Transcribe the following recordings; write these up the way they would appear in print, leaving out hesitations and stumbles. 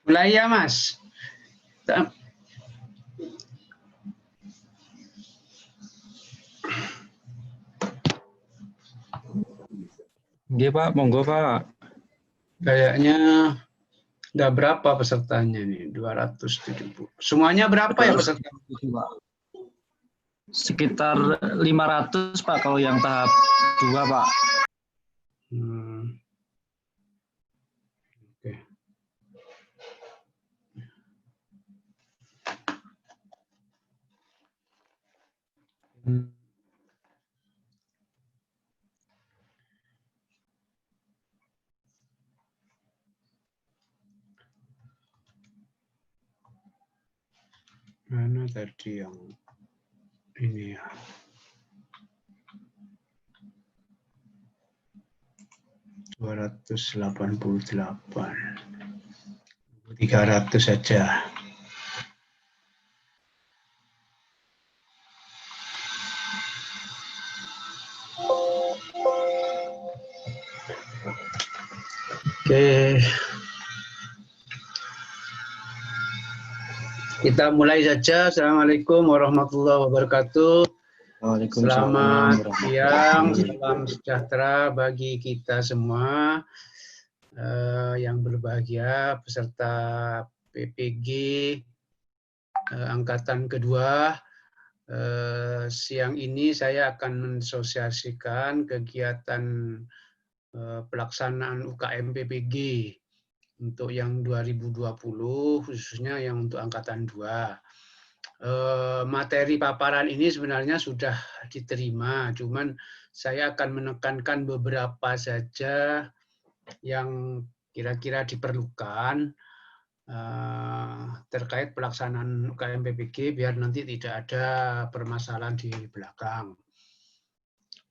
Mulai ya, Mas. Nggih, Pak, monggo, Pak. Kayaknya udah berapa pesertanya nih? 270. Semuanya berapa ya peserta? Sekitar 500, Pak, kalau yang tahap 2, Pak. Oke. Mana tadi yang ini ya? $288. 300 saja. Oke. Kita mulai saja. Assalamualaikum warahmatullahi wabarakatuh. Selamat siang, salam sejahtera bagi kita semua yang berbahagia, peserta PPG angkatan kedua. Siang ini saya akan mensosialisasikan kegiatan pelaksanaan UKM PPG untuk yang 2020, khususnya yang untuk angkatan 2. Materi paparan ini sebenarnya sudah diterima, cuman saya akan menekankan beberapa saja yang kira-kira diperlukan terkait pelaksanaan UKM PPG biar nanti tidak ada permasalahan di belakang.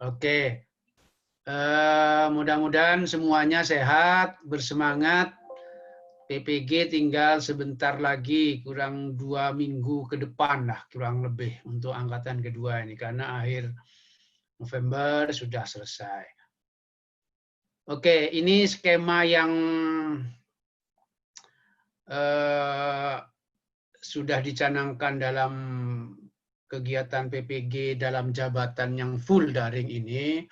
Oke, mudah-mudahan semuanya sehat, bersemangat. PPG tinggal sebentar lagi, kurang 2 minggu ke depan lah, kurang lebih untuk angkatan kedua ini, karena akhir November sudah selesai. Oke, ini skema yang sudah dicanangkan dalam kegiatan PPG dalam jabatan yang full daring ini.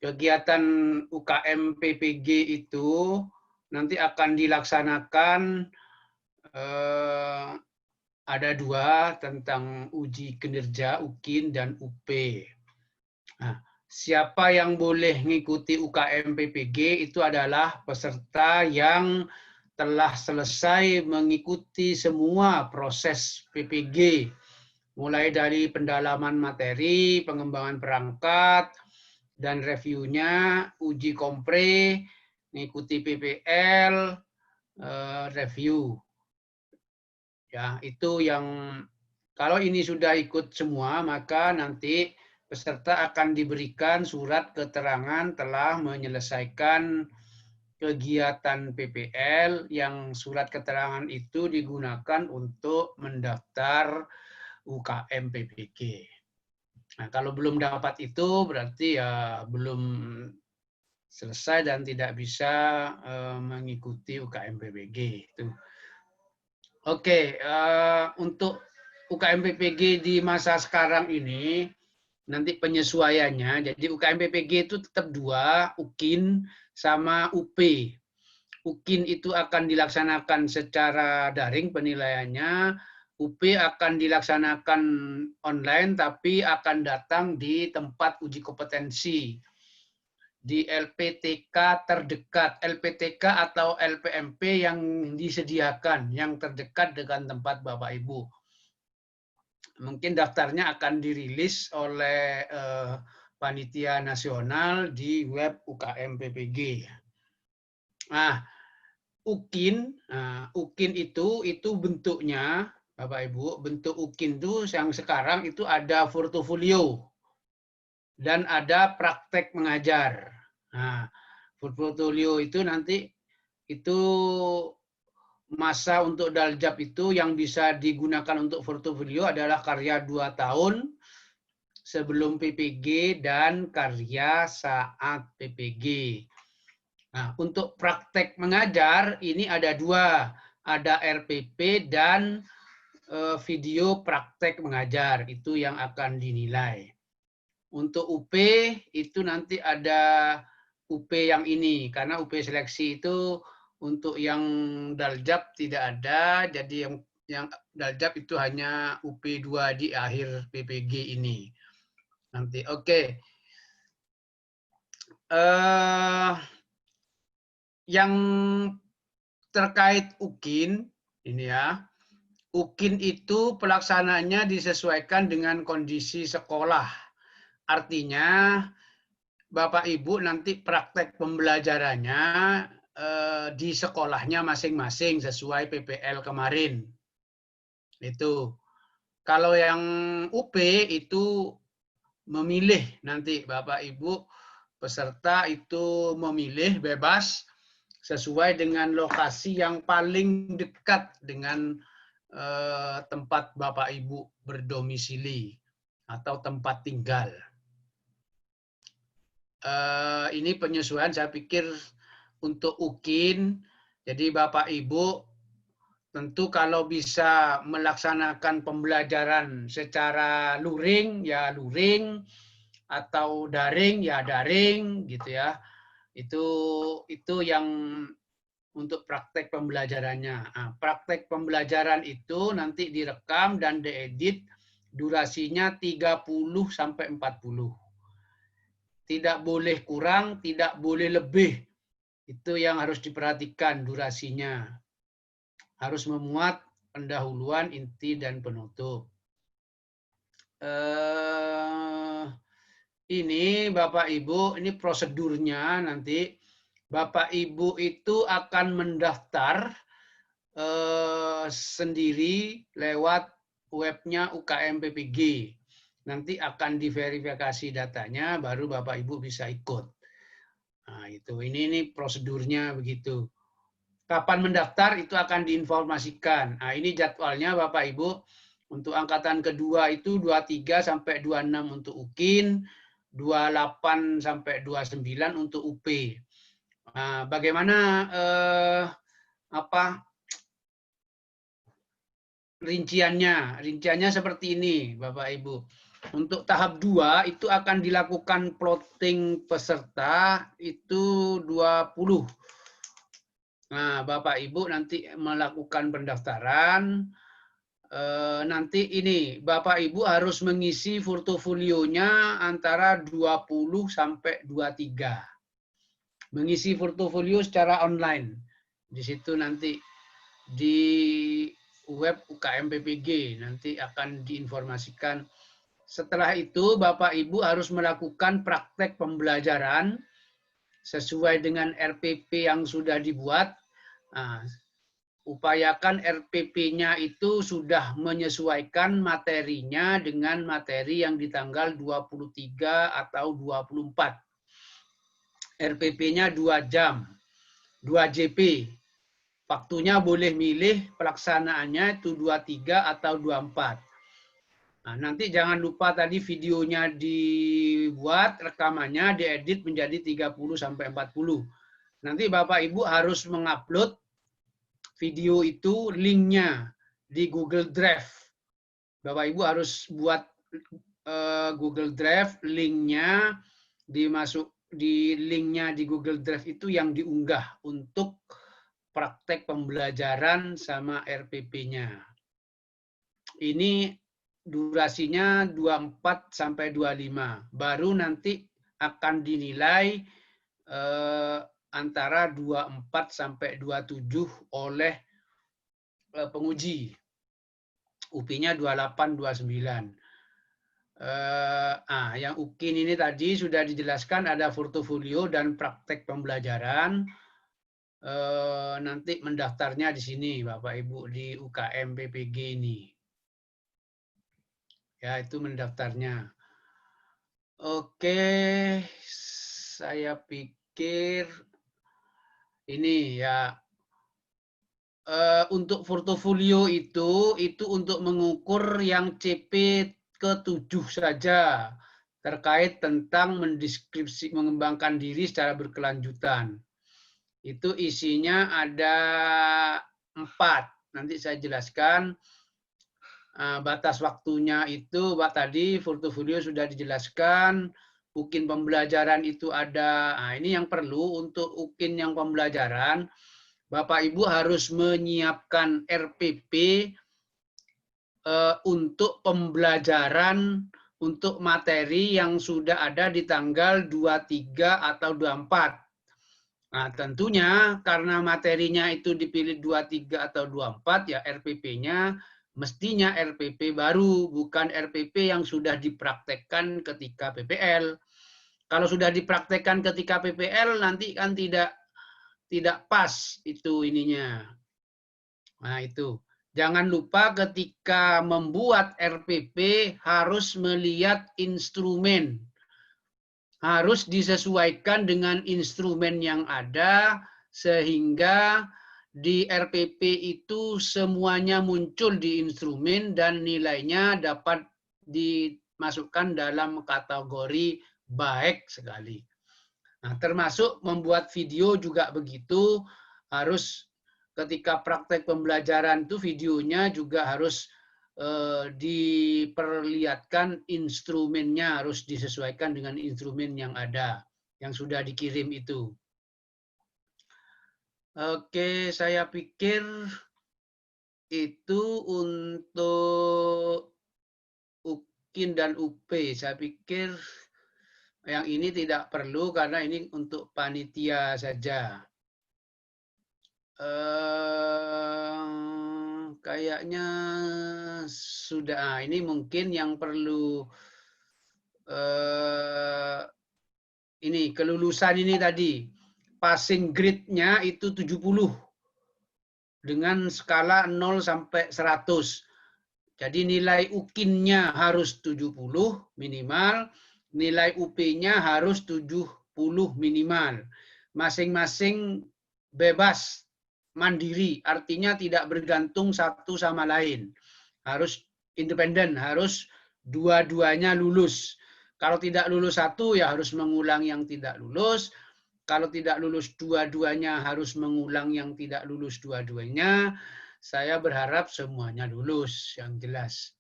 Kegiatan UKM PPG itu nanti akan dilaksanakan ada 2 tentang uji kinerja UKIN dan UP. Nah, siapa yang boleh mengikuti UKM PPG itu adalah peserta yang telah selesai mengikuti semua proses PPG, mulai dari pendalaman materi, pengembangan perangkat, dan reviewnya, uji kompre, mengikuti PPL, review. Ya, itu yang kalau ini sudah ikut semua, maka nanti peserta akan diberikan surat keterangan telah menyelesaikan kegiatan PPL, yang surat keterangan itu digunakan untuk mendaftar UKM PPG. Nah, kalau belum dapat itu berarti ya belum selesai dan tidak bisa mengikuti UKM PPG itu. Oke, untuk UKM PPG di masa sekarang ini nanti penyesuaiannya. Jadi UKM PPG itu tetap 2, UKIN sama UP. UKIN itu akan dilaksanakan secara daring penilaiannya. UP akan dilaksanakan online tapi akan datang di tempat uji kompetensi di LPTK terdekat, LPTK atau LPMP yang disediakan, yang terdekat dengan tempat Bapak Ibu. Mungkin daftarnya akan dirilis oleh Panitia Nasional di web UKM PPG. Nah, UKIN itu bentuknya, Bapak Ibu, bentuk UKIN itu yang sekarang itu ada portofolio dan ada praktek mengajar. Nah, portofolio itu nanti itu masa untuk daljab itu yang bisa digunakan untuk portofolio adalah karya 2 tahun sebelum PPG dan karya saat PPG. Nah, untuk praktek mengajar ini ada 2, ada RPP dan video praktek mengajar, itu yang akan dinilai. Untuk UP itu nanti ada UP yang ini, karena UP seleksi itu untuk yang daljab tidak ada, jadi yang daljab itu hanya UP2 di akhir PPG ini. Nanti, oke. Yang terkait UKIN, ini ya, UKIN itu pelaksanaannya disesuaikan dengan kondisi sekolah. Artinya, Bapak Ibu nanti praktek pembelajarannya di sekolahnya masing-masing sesuai PPL kemarin. Itu. Kalau yang UP itu memilih nanti Bapak Ibu peserta itu memilih bebas sesuai dengan lokasi yang paling dekat dengan tempat Bapak Ibu berdomisili atau tempat tinggal. Ini penyesuaian saya pikir untuk UKIN. Jadi Bapak Ibu tentu kalau bisa melaksanakan pembelajaran secara luring ya luring atau daring ya daring gitu ya. Itu yang untuk praktek pembelajarannya. Nah, praktek pembelajaran itu nanti direkam dan diedit durasinya 30 sampai 40. Tidak boleh kurang, tidak boleh lebih. Itu yang harus diperhatikan durasinya. Harus memuat pendahuluan, inti, dan penutup. Ini Bapak Ibu, ini prosedurnya nanti. Bapak Ibu itu akan mendaftar sendiri lewat webnya UKM PPG. Nanti akan diverifikasi datanya, baru Bapak Ibu bisa ikut. Nah, itu ini prosedurnya begitu. Kapan mendaftar itu akan diinformasikan. Nah, ini jadwalnya Bapak Ibu. Untuk angkatan kedua itu 23 sampai 26 untuk UKIN, 28 sampai 29 untuk UP. Nah, bagaimana rinciannya? Rinciannya seperti ini, Bapak Ibu. Untuk tahap 2 itu akan dilakukan plotting peserta itu 20. Nah, Bapak Ibu nanti melakukan pendaftaran. Nanti ini, Bapak Ibu harus mengisi portofolionya antara 20 sampai 23. Mengisi portofolio secara online. Di situ nanti di web UKM PPG nanti akan diinformasikan. Setelah itu Bapak Ibu harus melakukan praktek pembelajaran sesuai dengan RPP yang sudah dibuat. Nah, upayakan RPP-nya itu sudah menyesuaikan materinya dengan materi yang di tanggal 23 atau 24. RPP-nya 2 jam, 2 JP. Waktunya boleh milih pelaksanaannya itu 23 atau 24. Nah, nanti jangan lupa tadi videonya dibuat, rekamannya diedit menjadi 30 sampai 40. Nanti Bapak Ibu harus mengupload video itu linknya di Google Drive. Bapak Ibu harus buat Google Drive, linknya dimasuk di linknya di Google Drive itu yang diunggah untuk praktek pembelajaran sama RPP-nya. Ini durasinya 24 sampai 25. Baru nanti akan dinilai antara 24 sampai 27 oleh penguji. UP-nya 28, 29. Yang UKIN ini tadi sudah dijelaskan ada portofolio dan praktek pembelajaran. Nanti mendaftarnya di sini Bapak Ibu di UKM PPG ini. Ya, itu mendaftarnya. Oke, saya pikir ini ya untuk portofolio itu untuk mengukur yang CP ke-7 saja terkait tentang mendeskripsi mengembangkan diri secara berkelanjutan. Itu isinya ada 4. Nanti saya jelaskan. Batas waktunya itu tadi portofolio sudah dijelaskan. UKIN pembelajaran itu ada. Nah, ini yang perlu untuk UKIN yang pembelajaran. Bapak Ibu harus menyiapkan RPP untuk pembelajaran untuk materi yang sudah ada di tanggal 23 atau 24. Nah, tentunya karena materinya itu dipilih 23 atau 24, ya RPP-nya mestinya RPP baru, bukan RPP yang sudah dipraktekkan ketika PPL. Kalau sudah dipraktekkan ketika PPL, nanti kan tidak pas itu ininya. Nah, itu. Jangan lupa ketika membuat RPP harus melihat instrumen. Harus disesuaikan dengan instrumen yang ada sehingga di RPP itu semuanya muncul di instrumen dan nilainya dapat dimasukkan dalam kategori baik sekali. Nah, termasuk membuat video juga begitu, harus ketika praktek pembelajaran itu videonya juga harus diperlihatkan instrumennya, harus disesuaikan dengan instrumen yang ada, yang sudah dikirim itu. Oke, saya pikir itu untuk UKIN dan UP. Saya pikir yang ini tidak perlu karena ini untuk panitia saja. Kayaknya sudah. Ini mungkin yang perlu ini kelulusan ini tadi. Passing grade-nya itu 70 dengan skala 0 sampai 100. Jadi nilai UKIN-nya harus 70 minimal, nilai UP-nya harus 70 minimal. Masing-masing bebas, mandiri, artinya tidak bergantung satu sama lain. Harus independen, harus dua-duanya lulus. Kalau tidak lulus satu, ya harus mengulang yang tidak lulus. Kalau tidak lulus dua-duanya, harus mengulang yang tidak lulus dua-duanya. Saya berharap semuanya lulus, yang jelas.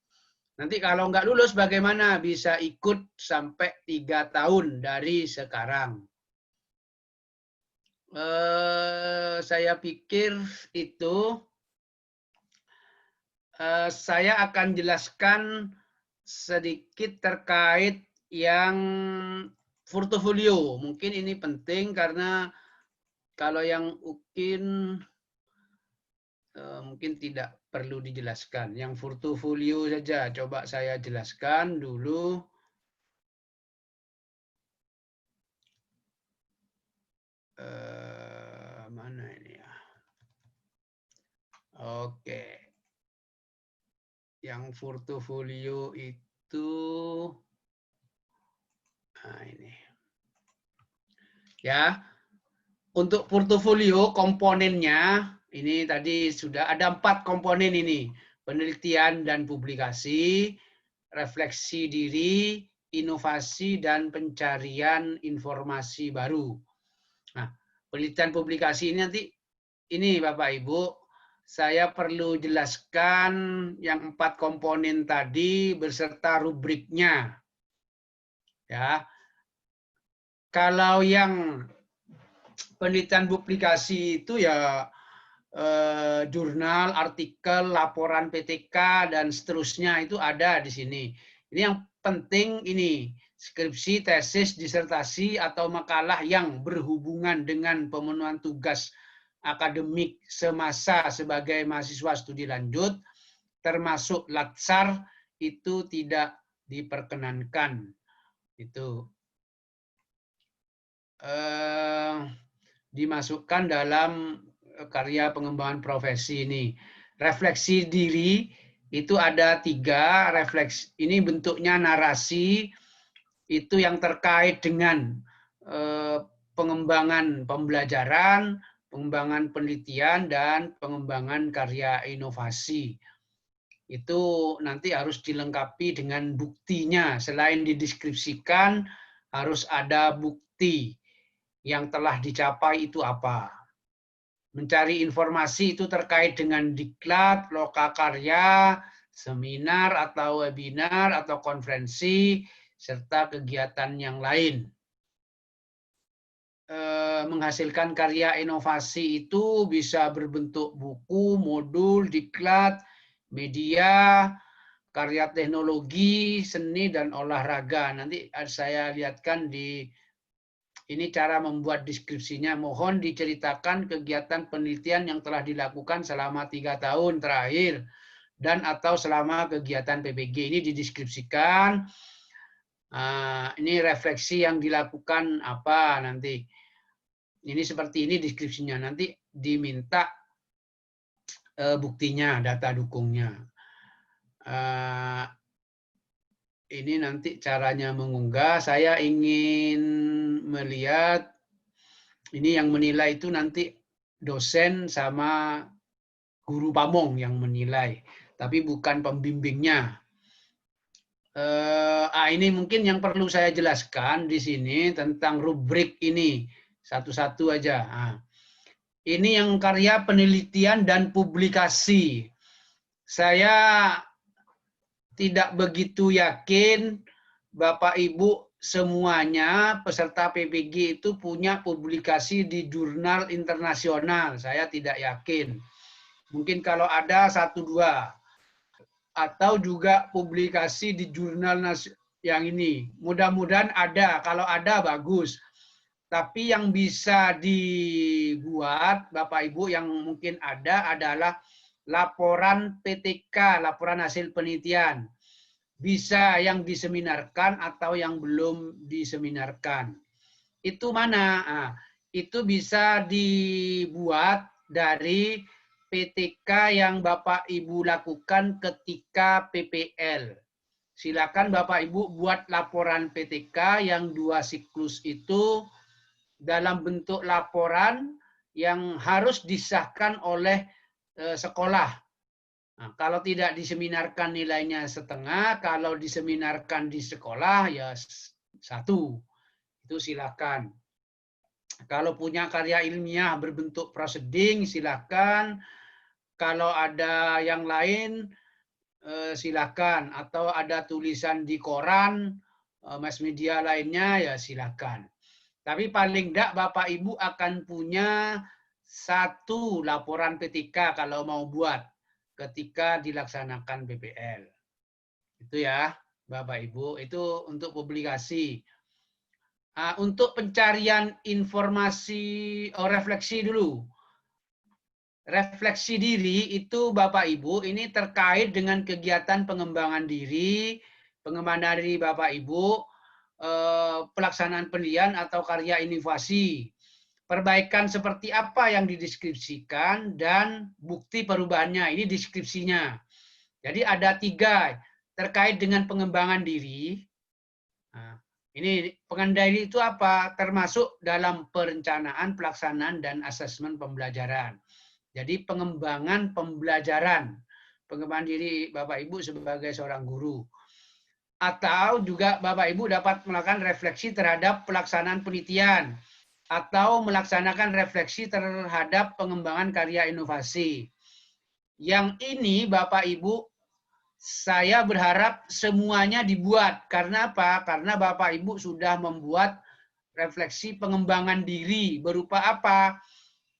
Nanti kalau nggak lulus bagaimana? Bisa ikut sampai 3 tahun dari sekarang. Saya pikir itu. Saya akan jelaskan sedikit terkait yang portofolio. Mungkin ini penting karena kalau yang UKIN mungkin tidak perlu dijelaskan. Yang portofolio saja, coba saya jelaskan dulu. Mana ini ya? Oke. Yang portofolio itu, nah ini. Ya, untuk portofolio komponennya, ini tadi sudah ada 4 komponen ini. Penelitian dan publikasi, refleksi diri, inovasi, dan pencarian informasi baru. Nah, penelitian publikasi ini nanti, ini Bapak Ibu, saya perlu jelaskan yang 4 komponen tadi beserta rubriknya. Ya. Kalau yang penelitian publikasi itu ya jurnal, artikel, laporan PTK, dan seterusnya itu ada di sini. Ini yang penting ini, skripsi, tesis, disertasi, atau makalah yang berhubungan dengan pemenuhan tugas akademik semasa sebagai mahasiswa studi lanjut, termasuk latsar, itu tidak diperkenankan. Itu dimasukkan dalam karya pengembangan profesi ini. Refleksi diri itu ada 3. Refleksi ini bentuknya narasi, itu yang terkait dengan pengembangan pembelajaran, pengembangan penelitian dan pengembangan karya inovasi. Itu nanti harus dilengkapi dengan buktinya. Selain dideskripsikan, harus ada bukti yang telah dicapai itu apa. Mencari informasi itu terkait dengan diklat, lokakarya, seminar atau webinar atau konferensi, serta kegiatan yang lain. Menghasilkan karya inovasi itu bisa berbentuk buku, modul, diklat, media, karya teknologi, seni, dan olahraga. Nanti saya lihatkan di ini cara membuat deskripsinya. Mohon diceritakan kegiatan penelitian yang telah dilakukan selama 3 tahun terakhir dan atau selama kegiatan PPG. Ini dideskripsikan. Ini refleksi yang dilakukan apa nanti. Ini seperti ini deskripsinya. Nanti diminta buktinya, data dukungnya. Ini nanti caranya mengunggah. Saya ingin melihat ini yang menilai itu nanti dosen sama guru pamong yang menilai, tapi bukan pembimbingnya. Ini mungkin yang perlu saya jelaskan di sini tentang rubrik ini satu-satu aja. Ini yang karya penelitian dan publikasi. Saya tidak begitu yakin Bapak Ibu semuanya peserta PPG itu punya publikasi di jurnal internasional. Saya tidak yakin. Mungkin kalau ada 1-2. Atau juga publikasi di jurnal yang ini. Mudah-mudahan ada. Kalau ada, bagus. Tapi yang bisa dibuat, Bapak Ibu, yang mungkin ada adalah laporan PTK, laporan hasil penelitian. Bisa yang diseminarkan atau yang belum diseminarkan. Itu mana? Itu bisa dibuat dari PTK yang Bapak Ibu lakukan ketika PPL. Silakan Bapak Ibu buat laporan PTK yang 2 siklus itu dalam bentuk laporan yang harus disahkan oleh sekolah. Nah, kalau tidak diseminarkan nilainya setengah, kalau diseminarkan di sekolah ya 1. Itu silakan. Kalau punya karya ilmiah berbentuk proseding silakan. Kalau ada yang lain silakan. Atau ada tulisan di koran, mass media lainnya ya silakan. Tapi paling enggak Bapak Ibu akan punya 1 laporan PTK kalau mau buat ketika dilaksanakan PPL. Itu ya Bapak Ibu, itu untuk publikasi. Untuk pencarian informasi, refleksi dulu. Refleksi diri itu Bapak Ibu ini terkait dengan kegiatan pengembangan diri, pengembangan diri Bapak Ibu, pelaksanaan penelitian atau karya inovasi. Perbaikan seperti apa yang dideskripsikan dan bukti perubahannya. Ini deskripsinya. Jadi ada 3 terkait dengan pengembangan diri. Ini pengembangan diri itu apa? Termasuk dalam perencanaan, pelaksanaan, dan asesmen pembelajaran. Jadi pengembangan pembelajaran. Pengembangan diri Bapak Ibu sebagai seorang guru. Atau juga Bapak Ibu dapat melakukan refleksi terhadap pelaksanaan penelitian. Atau melaksanakan refleksi terhadap pengembangan karya inovasi. Yang ini Bapak Ibu, saya berharap semuanya dibuat. Karena apa? Karena Bapak Ibu sudah membuat refleksi pengembangan diri. Berupa apa?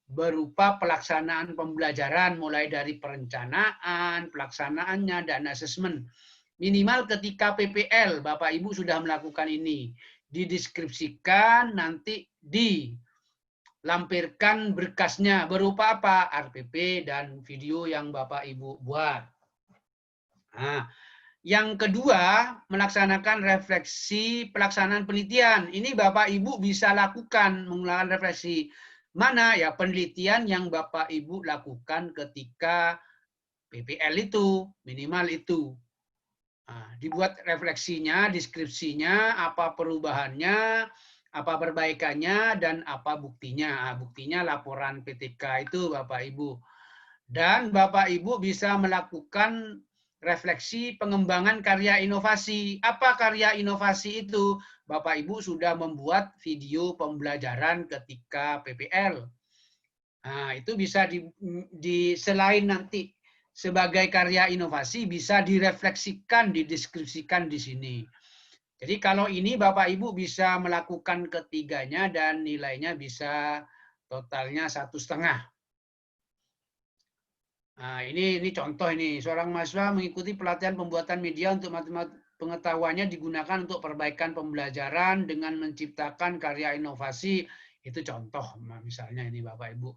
Berupa pelaksanaan pembelajaran mulai dari perencanaan, pelaksanaannya, dan asesmen. Minimal ketika PPL, Bapak Ibu sudah melakukan ini. Dideskripsikan, nanti dilampirkan berkasnya. Berupa apa? RPP dan video yang Bapak Ibu buat. Yang kedua, melaksanakan refleksi pelaksanaan penelitian. Ini Bapak Ibu bisa lakukan, melakukan refleksi. Mana ya penelitian yang Bapak Ibu lakukan ketika PPL itu, minimal itu. Dibuat refleksinya, deskripsinya, apa perubahannya, Apa perbaikannya dan apa buktinya. Buktinya laporan PTK itu Bapak Ibu. Dan Bapak Ibu bisa melakukan refleksi pengembangan karya inovasi. Apa karya inovasi itu? Bapak Ibu sudah membuat video pembelajaran ketika PPL. Nah, itu bisa selain nanti sebagai karya inovasi bisa direfleksikan, dideskripsikan di sini. Jadi kalau ini Bapak Ibu bisa melakukan ketiganya dan nilainya bisa totalnya 1,5. Nah, ini contoh ini. Seorang mahasiswa mengikuti pelatihan pembuatan media untuk pengetahuannya digunakan untuk perbaikan pembelajaran dengan menciptakan karya inovasi. Itu contoh misalnya ini Bapak Ibu.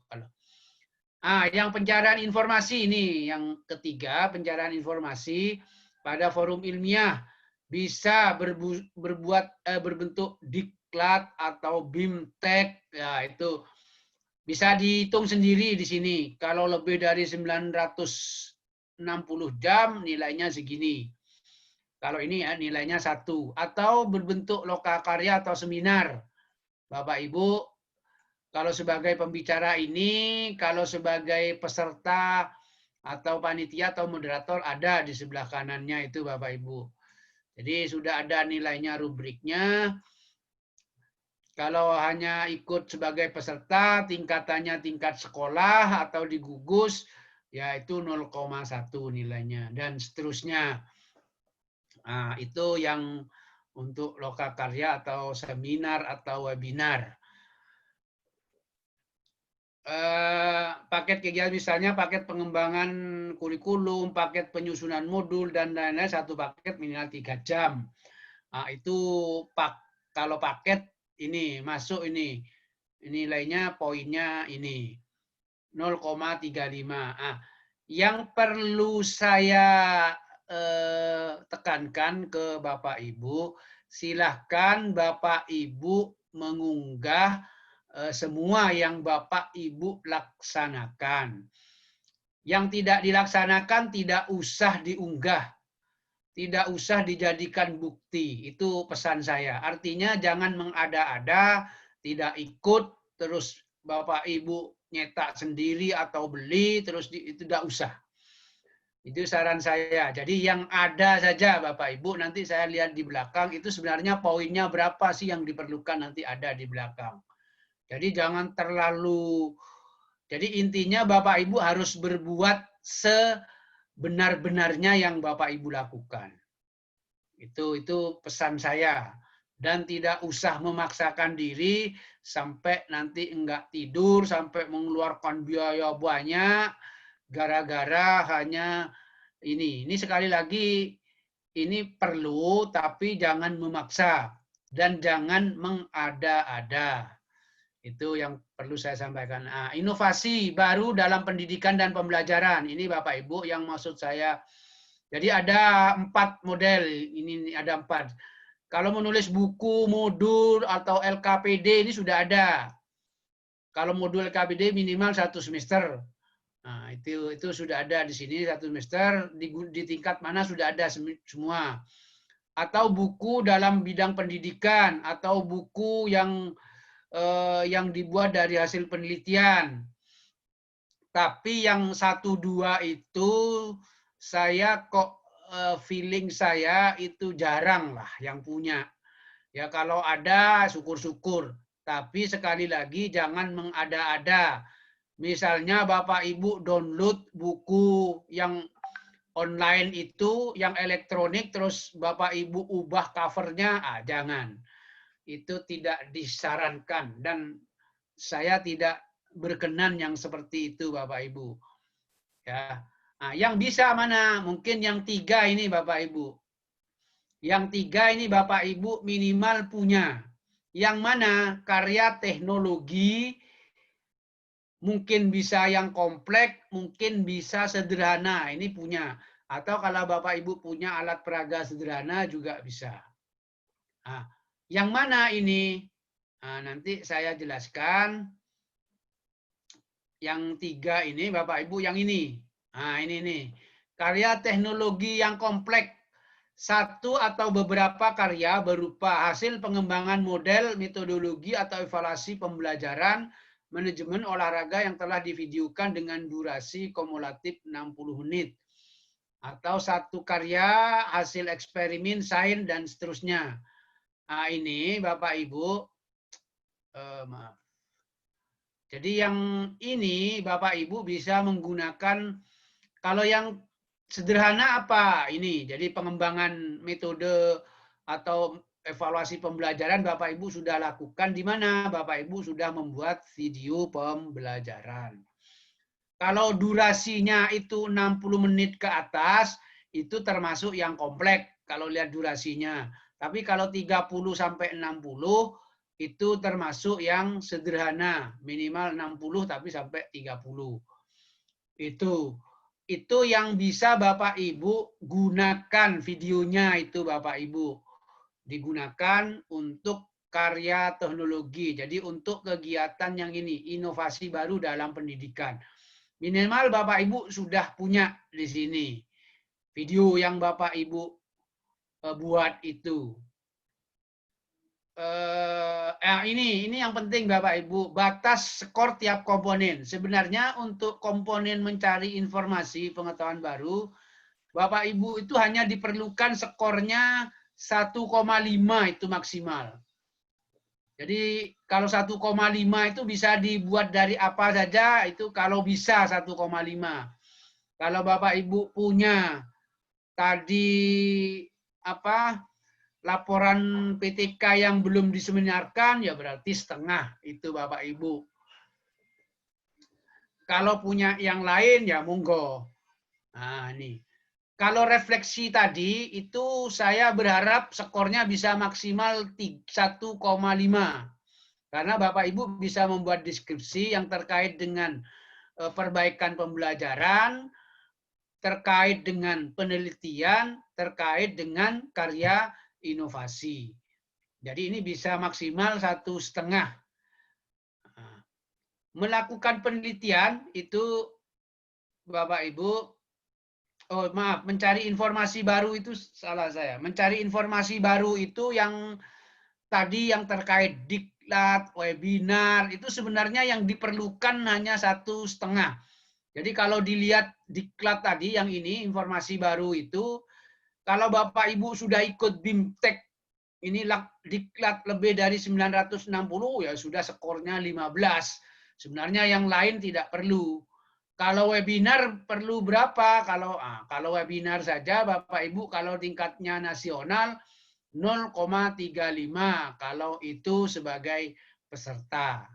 Yang pencarian informasi ini yang ketiga, pencarian informasi pada forum ilmiah bisa berbentuk diklat atau BIMTEK. Ya, itu bisa dihitung sendiri di sini. Kalau lebih dari 960 jam nilainya segini. Kalau ini ya nilainya 1. Atau berbentuk lokakarya atau seminar. Bapak Ibu, kalau sebagai pembicara ini, kalau sebagai peserta atau panitia atau moderator ada di sebelah kanannya itu Bapak Ibu. Jadi sudah ada nilainya, rubriknya. Kalau hanya ikut sebagai peserta, tingkatannya tingkat sekolah atau di gugus, ya itu 0,1 nilainya. Dan seterusnya. Nah, itu yang untuk lokakarya atau seminar atau webinar. Paket kegiatan misalnya paket pengembangan kurikulum, paket penyusunan modul, dan lain-lain, satu paket minimal 3 jam. Nah, itu kalau paket ini masuk ini nilainya poinnya ini 0,35. Yang perlu saya tekankan ke Bapak Ibu, silahkan Bapak Ibu mengunggah semua yang Bapak Ibu laksanakan. Yang tidak dilaksanakan tidak usah diunggah. Tidak usah dijadikan bukti. Itu pesan saya. Artinya jangan mengada-ada, tidak ikut, terus Bapak Ibu nyetak sendiri atau beli, terus itu tidak usah. Itu saran saya. Jadi yang ada saja Bapak Ibu, nanti saya lihat di belakang, itu sebenarnya poinnya berapa sih yang diperlukan nanti ada di belakang. Jadi jangan terlalu, jadi intinya Bapak Ibu harus berbuat sebenar-benarnya yang Bapak Ibu lakukan. Itu pesan saya. Dan tidak usah memaksakan diri sampai nanti enggak tidur, sampai mengeluarkan biaya banyak, gara-gara hanya ini. Ini sekali lagi, ini perlu, tapi jangan memaksa. Dan jangan mengada-ada. Itu yang perlu saya sampaikan. Inovasi baru dalam pendidikan dan pembelajaran. Ini Bapak Ibu yang maksud saya. Jadi ada 4 model. Ini ada 4. Kalau menulis buku, modul, atau LKPD ini sudah ada. Kalau modul LKPD minimal 1 semester. Nah, itu sudah ada di sini 1 semester. Di tingkat mana sudah ada semua. Atau buku dalam bidang pendidikan, atau buku yang dibuat dari hasil penelitian. Tapi yang 1-2 itu saya kok feeling saya itu jarang lah yang punya. Ya kalau ada syukur-syukur. Tapi sekali lagi jangan mengada-ada. Misalnya Bapak Ibu download buku yang online itu, yang elektronik, terus Bapak Ibu ubah covernya, jangan. Itu tidak disarankan dan saya tidak berkenan yang seperti itu Bapak Ibu. Ya. Yang bisa mana? Mungkin yang 3 ini Bapak Ibu. Yang 3 ini Bapak Ibu minimal punya. Yang mana? Karya teknologi, mungkin bisa yang kompleks, mungkin bisa sederhana. Ini punya. Atau kalau Bapak Ibu punya alat peraga sederhana juga bisa. Yang mana ini? Nanti saya jelaskan. Yang 3 ini Bapak Ibu yang ini. Ini nih. Karya teknologi yang kompleks. satu atau beberapa karya berupa hasil pengembangan model, metodologi, atau evaluasi pembelajaran manajemen olahraga yang telah divideokan dengan durasi kumulatif 60 menit. Atau satu karya hasil eksperimen, sains, dan seterusnya. Nah, ini Bapak Ibu, maaf. Jadi yang ini Bapak Ibu bisa menggunakan, kalau yang sederhana apa ini, jadi pengembangan metode atau evaluasi pembelajaran Bapak Ibu sudah lakukan, di mana Bapak Ibu sudah membuat video pembelajaran. Kalau durasinya itu 60 menit ke atas, itu termasuk yang kompleks kalau lihat durasinya. Tapi kalau 30 sampai 60 itu termasuk yang sederhana, minimal 60 tapi sampai 30. Itu yang bisa Bapak Ibu gunakan videonya, itu Bapak Ibu. Digunakan untuk karya teknologi. Jadi untuk kegiatan yang ini, inovasi baru dalam pendidikan. Minimal Bapak Ibu sudah punya di sini video yang Bapak Ibu buat itu. Ini yang penting Bapak Ibu, batas skor tiap komponen. Sebenarnya untuk komponen mencari informasi pengetahuan baru, Bapak Ibu itu hanya diperlukan skornya 1,5 itu maksimal. Jadi kalau 1,5 itu bisa dibuat dari apa saja, itu kalau bisa 1,5. Kalau Bapak Ibu punya tadi laporan PTK yang belum diseminarkan, ya berarti setengah itu Bapak Ibu. Kalau punya yang lain ya monggo. Nah, ini. Kalau refleksi tadi itu saya berharap skornya bisa maksimal 1,5. Karena Bapak Ibu bisa membuat deskripsi yang terkait dengan perbaikan pembelajaran, terkait dengan penelitian, terkait dengan karya inovasi. Jadi ini bisa maksimal 1,5. Melakukan penelitian itu Bapak Ibu, mencari informasi baru itu salah saya. Mencari informasi baru itu yang tadi yang terkait diklat, webinar, itu sebenarnya yang diperlukan hanya 1,5. Jadi kalau dilihat diklat tadi yang ini, informasi baru itu, kalau Bapak Ibu sudah ikut BIMTEK, ini diklat lebih dari 960, ya sudah skornya 15. Sebenarnya yang lain tidak perlu. Kalau webinar perlu berapa? Kalau webinar saja Bapak Ibu kalau tingkatnya nasional 0,35 kalau itu sebagai peserta.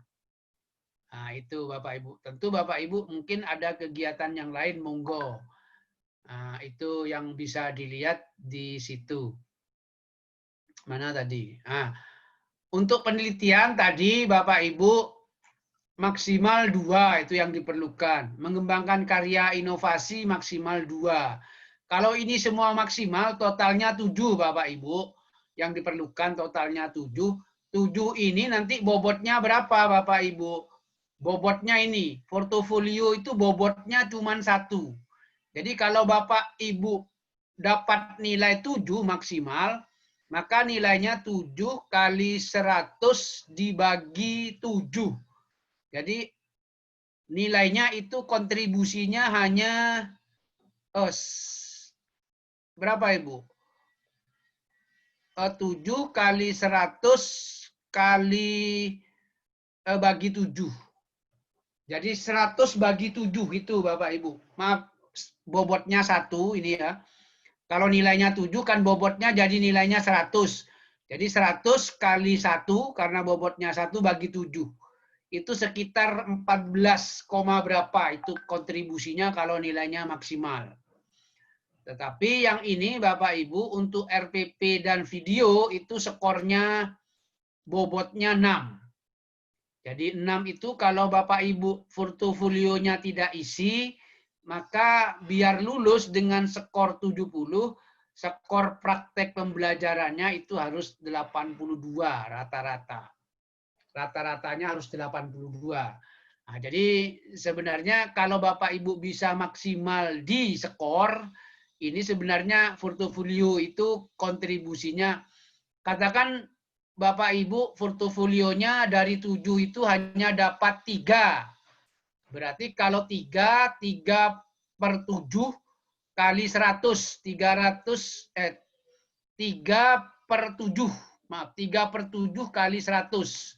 Nah, itu Bapak Ibu. Tentu Bapak Ibu mungkin ada kegiatan yang lain, monggo. Nah, itu yang bisa dilihat di situ. Mana tadi? Nah, untuk penelitian tadi Bapak Ibu maksimal 2 itu yang diperlukan. Mengembangkan karya inovasi maksimal 2. Kalau ini semua maksimal, totalnya 7 Bapak Ibu. Yang diperlukan totalnya 7. 7 ini nanti bobotnya berapa Bapak Ibu? Bobotnya ini, portofolio itu bobotnya cuma 1. Jadi kalau Bapak Ibu dapat nilai 7 maksimal, maka nilainya 7 kali 100 dibagi 7. Jadi nilainya itu kontribusinya hanya berapa Ibu? 7 kali 100 kali bagi 7. Jadi 100 bagi 7 itu Bapak Ibu. Maaf, bobotnya 1 ini ya. Kalau nilainya 7 kan bobotnya jadi nilainya 100. Jadi 100 kali 1 karena bobotnya 1 bagi 7. Itu sekitar 14, berapa itu kontribusinya kalau nilainya maksimal. Tetapi yang ini Bapak Ibu untuk RPP dan video itu skornya bobotnya 6. Jadi 6 itu kalau Bapak Ibu portofolionya tidak isi, maka biar lulus dengan skor 70, skor praktek pembelajarannya itu harus 82 rata-rata. Rata-ratanya harus 82. Nah, jadi sebenarnya kalau Bapak Ibu bisa maksimal di skor, Ini sebenarnya portofolio itu kontribusinya, katakan Bapak Ibu portofolionya dari 7 itu hanya dapat 3. Berarti kalau 3 per 7 kali 100, 3 per 7, maaf, 3 per 7 kali 100.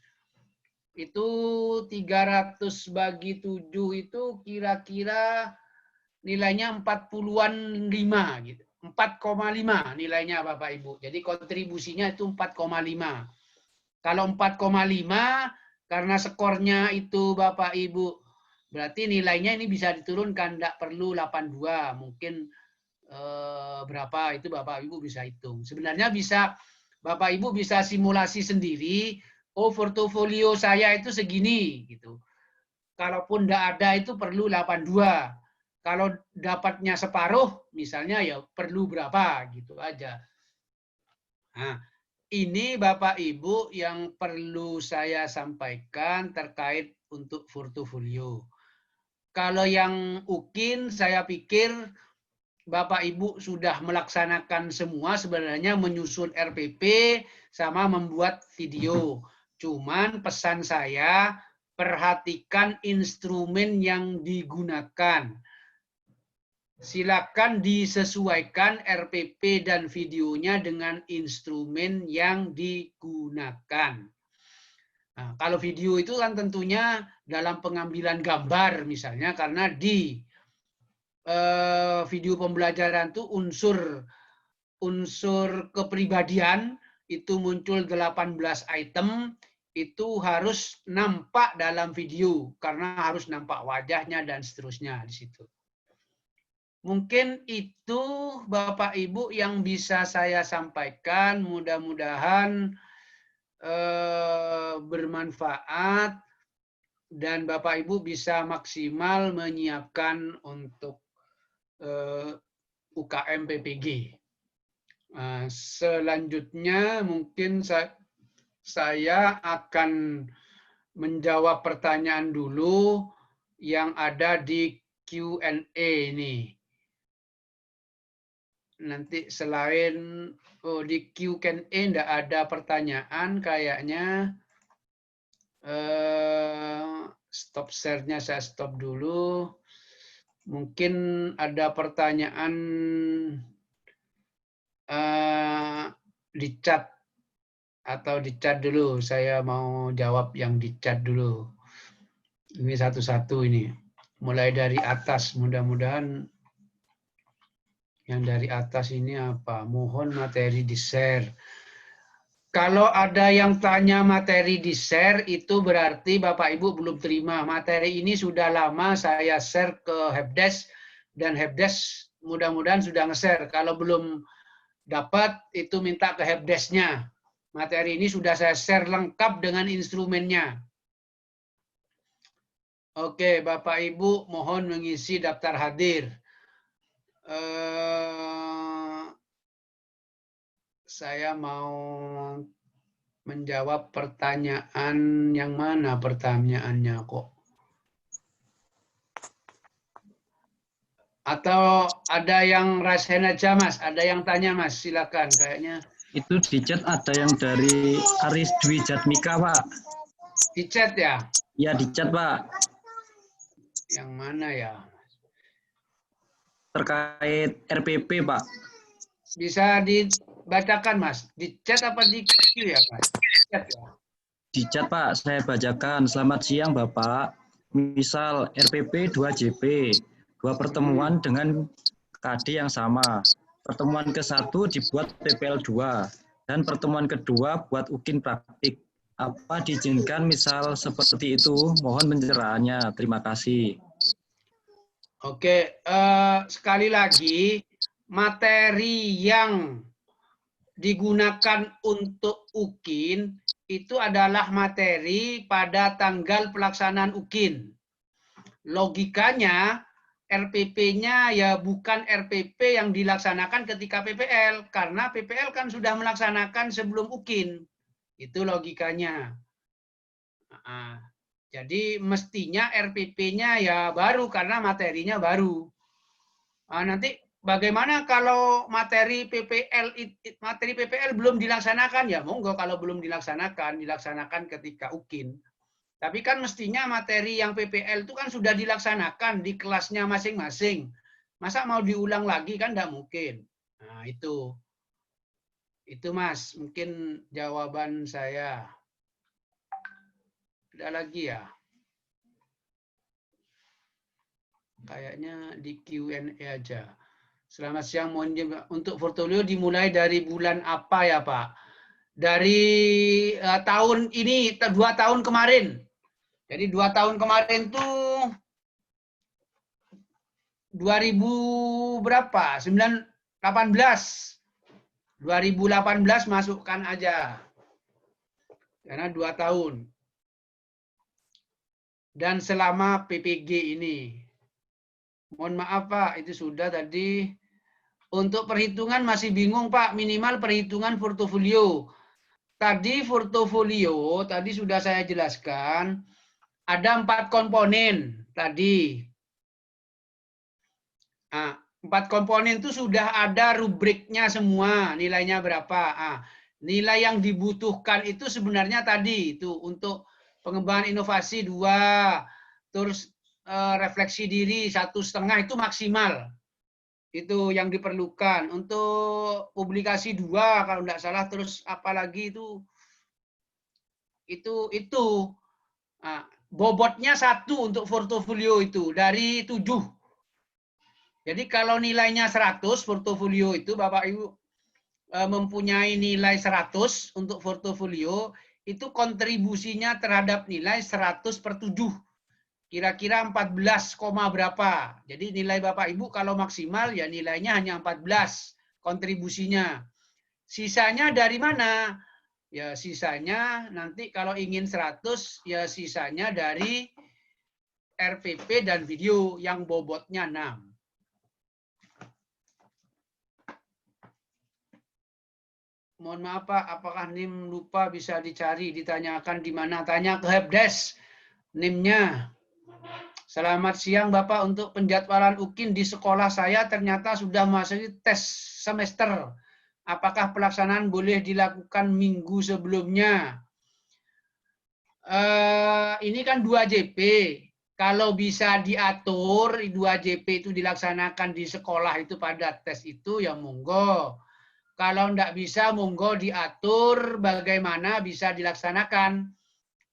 Itu 300 bagi 7 itu kira-kira nilainya 40-an 5 gitu. 4,5 nilainya Bapak Ibu. Jadi kontribusinya itu 4,5. Kalau 4,5 karena skornya itu Bapak Ibu, berarti nilainya ini bisa diturunkan, tidak perlu 82, mungkin berapa itu Bapak Ibu bisa hitung. Sebenarnya bisa Bapak Ibu bisa simulasi sendiri, oh portofolio saya itu segini gitu. Kalaupun tidak ada itu perlu 82. Kalau dapatnya separuh misalnya ya perlu berapa gitu aja. Nah, ini Bapak Ibu yang perlu saya sampaikan terkait untuk portofolio. Kalau yang UKIN saya pikir Bapak Ibu sudah melaksanakan semua, sebenarnya menyusun RPP sama membuat video. Cuman pesan saya, perhatikan instrumen yang digunakan. Silakan disesuaikan RPP dan videonya dengan instrumen yang digunakan. Nah, kalau video itu kan tentunya dalam pengambilan gambar misalnya, karena di video pembelajaran itu unsur kepribadian itu muncul 18 item, itu harus nampak dalam video karena harus nampak wajahnya dan seterusnya di situ. Mungkin itu Bapak Ibu yang bisa saya sampaikan, mudah-mudahan bermanfaat dan Bapak Ibu bisa maksimal menyiapkan untuk UKM PPG. Selanjutnya mungkin saya akan menjawab pertanyaan dulu yang ada di Q&A ini. Nanti selain di Q&A tidak ada pertanyaan kayaknya. Stop share-nya saya stop dulu. Mungkin ada pertanyaan di chat atau di chat dulu. Saya mau jawab yang di chat dulu. Ini satu-satu ini. Mulai dari atas, mudah-mudahan yang dari atas ini apa? Mohon materi di-share. Kalau ada yang tanya materi di-share, itu berarti Bapak Ibu belum terima. Materi ini sudah lama saya share ke Helpdesk, dan Helpdesk mudah-mudahan sudah nge-share. Kalau belum dapat, itu minta ke Helpdesk-nya. Materi ini sudah saya share lengkap dengan instrumennya. Oke, Bapak Ibu mohon mengisi daftar hadir. Saya mau menjawab pertanyaan yang mana pertanyaannya kok? Atau ada yang rasain aja Mas? Ada yang tanya Mas? Silakan kayaknya. Itu di chat ada yang dari Aris Dwi Jatmika, Pak. Di chat ya? Ya, di chat, Pak. Yang mana ya? Terkait RPP, Pak. Bisa dibacakan Mas? Di chat apa di Q ya Mas? Chat ya? Di chat, Pak. Saya bacakan. Selamat siang, Bapak. Misal RPP 2JP. 2 pertemuan dengan KD yang sama. Pertemuan ke-1 dibuat PPL 2. Dan pertemuan kedua buat UKIN praktik. Apa diizinkan misal seperti itu? Mohon pencerahannya. Terima kasih. Oke, sekali lagi, materi yang digunakan untuk UKIN itu adalah materi pada tanggal pelaksanaan UKIN. Logikanya, RPP-nya ya bukan RPP yang dilaksanakan ketika PPL, karena PPL kan sudah melaksanakan sebelum UKIN. Itu logikanya. Jadi mestinya RPP-nya ya baru karena materinya baru. Nanti bagaimana kalau materi PPL belum dilaksanakan? Ya monggo, kalau belum dilaksanakan ketika UKIN. Tapi kan mestinya materi yang PPL itu kan sudah dilaksanakan di kelasnya masing-masing. Masa mau diulang lagi kan tidak mungkin. Nah, itu Mas, mungkin jawaban saya. Ada lagi ya? Kayaknya di Q&A aja. Selamat siang, mohon untuk portfolio dimulai dari bulan apa ya Pak? Dari tahun ini, 2 tahun kemarin. Jadi 2 tahun kemarin tuh 2000 berapa? 2018 masukkan aja. Karena 2 tahun. Dan selama PPG ini. Mohon maaf Pak, itu sudah tadi. Untuk perhitungan masih bingung Pak, minimal perhitungan portofolio. Tadi portofolio, tadi sudah saya jelaskan, ada 4 komponen tadi. Nah, 4 komponen itu sudah ada rubriknya semua, nilainya berapa. Nah, nilai yang dibutuhkan itu sebenarnya tadi, itu untuk pengembangan inovasi 2, terus refleksi diri 1,5 itu maksimal. Itu yang diperlukan. Untuk publikasi 2 kalau tidak salah, terus apalagi itu nah, bobotnya 1 untuk portofolio itu dari 7. Jadi kalau nilainya 100 portofolio itu, Bapak Ibu mempunyai nilai 100 untuk portofolio, itu kontribusinya terhadap nilai 100/7. Kira-kira 14, berapa. Jadi nilai Bapak Ibu kalau maksimal ya nilainya hanya 14 kontribusinya. Sisanya dari mana? Ya sisanya nanti kalau ingin 100 ya sisanya dari RPP dan video yang bobotnya 6. Mohon maaf Pak, apakah NIM lupa bisa dicari, ditanyakan di mana? Tanya ke helpdesk NIM-nya. Selamat siang Bapak, untuk penjadwalan UKIN di sekolah saya ternyata sudah masuk tes semester. Apakah pelaksanaan boleh dilakukan minggu sebelumnya? Ini kan 2 JP. Kalau bisa diatur 2 JP itu dilaksanakan di sekolah itu pada tes itu ya monggo. Kalau enggak bisa, monggo diatur bagaimana bisa dilaksanakan.